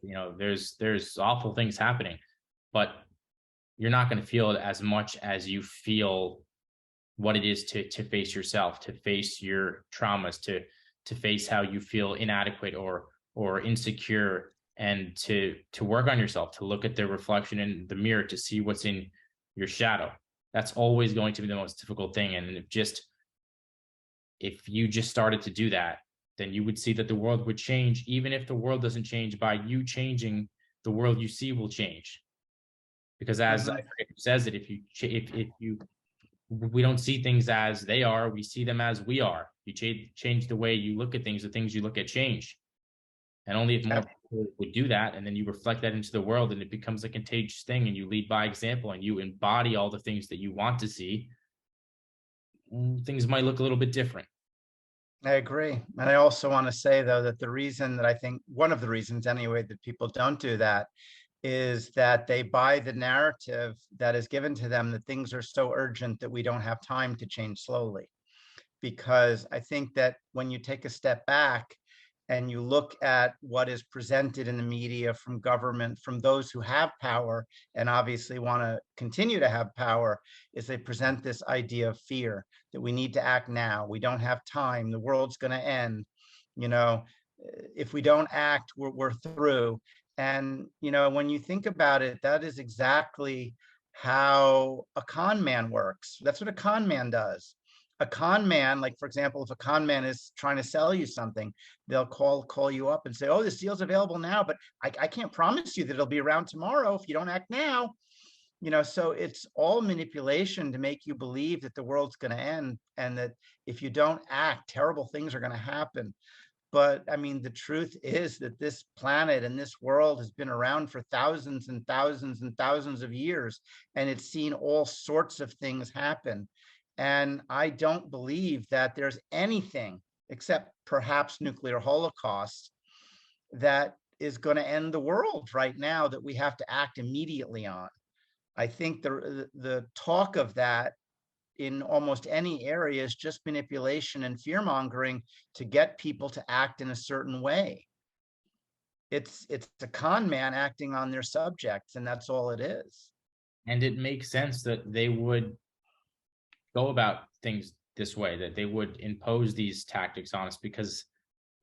There's awful things happening, but you're not going to feel it as much as you feel what it is to face yourself, to face your traumas, to face how you feel inadequate or insecure, and to work on yourself, to look at the reflection in the mirror, to see what's in your shadow. That's always going to be the most difficult thing. And if you just started to do that, then you would see that the world would change. Even if the world doesn't change by you changing, the world you see will change. Because as I Mhm. forget who says it, if you we don't see things as they are, we see them as we are. You change the way you look at things, the things you look at change. And only if more Yeah. people would do that, and then you reflect that into the world, and it becomes a contagious thing, and you lead by example, and you embody all the things that you want to see, things might look a little bit different. I agree. And I also want to say, though, that the reason that I think one of the reasons anyway that people don't do that is that they buy the narrative that is given to them that things are so urgent that we don't have time to change slowly. Because I think that when you take a step back and you look at what is presented in the media from government, from those who have power and obviously want to continue to have power, is they present this idea of fear that we need to act now. We don't have time. The world's going to end. You know, if we don't act, we're through. And, when you think about it, that is exactly how a con man works. That's what a con man does. A con man, like for example, if a con man is trying to sell you something, they'll call you up and say, "Oh, this deal's available now, but I can't promise you that it'll be around tomorrow if you don't act now." So it's all manipulation to make you believe that the world's going to end and that if you don't act, terrible things are going to happen. But I mean, the truth is that this planet and this world has been around for thousands and thousands and thousands of years, and it's seen all sorts of things happen. And I don't believe that there's anything except perhaps nuclear holocaust that is going to end the world right now that we have to act immediately on. I think the talk of that in almost any area is just manipulation and fear mongering to get people to act in a certain way. It's a con man acting on their subjects, and that's all it is. And it makes sense that they would go about things this way, that they would impose these tactics on us, because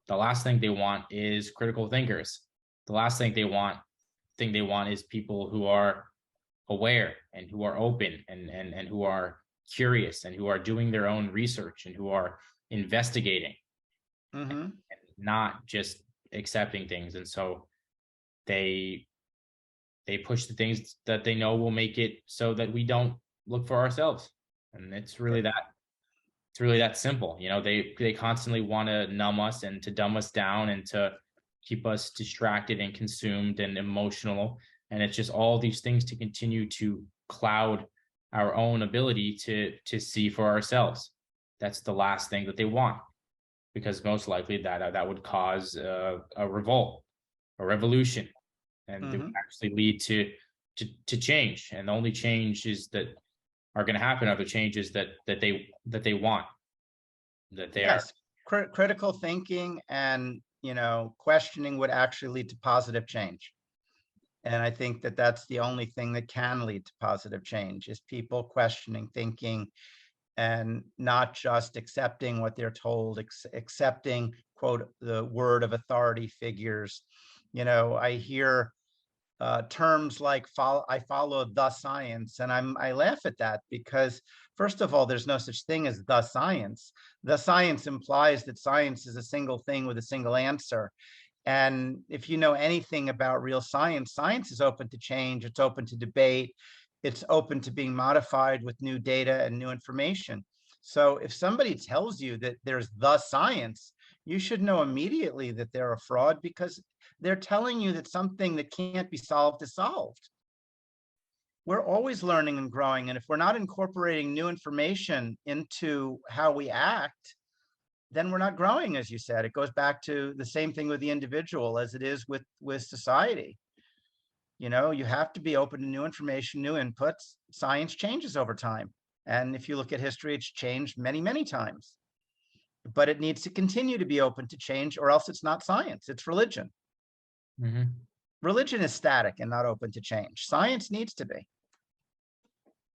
the last thing they want is critical thinkers. The last thing they want is people who are aware and who are open and who are curious and who are doing their own research and who are investigating, Mm-hmm. not just accepting things. And so they they push the things that they know will make it so that we don't look for ourselves. And it's really that simple. They constantly want to numb us and to dumb us down and to keep us distracted and consumed and emotional. And it's just all these things to continue to cloud our own ability to see for ourselves. That's the last thing that they want, because most likely that would cause a revolt, a revolution, and it would Mm-hmm. actually lead to change. And the only changes that are going to happen are the changes that they want, that they are. Yes, critical thinking and questioning would actually lead to positive change. And I think that that's the only thing that can lead to positive change is people questioning, thinking, and not just accepting what they're told, accepting, quote, the word of authority figures. I hear terms like I follow the science, and I laugh at that because first of all, there's no such thing as the science. The science implies that science is a single thing with a single answer. And if you know anything about real science, science is open to change, it's open to debate, it's open to being modified with new data and new information. So if somebody tells you that there's the science, you should know immediately that they're a fraud, because they're telling you that something that can't be solved is solved. We're always learning and growing. And if we're not incorporating new information into how we act, then we're not growing, as you said. It goes back to the same thing with the individual as it is with society. You know, you have to be open to new information, new inputs. Science changes over time. And if you look at history, it's changed many, many times. But it needs to continue to be open to change, or else it's not science, it's religion. Mhm. Religion is static and not open to change. Science needs to be.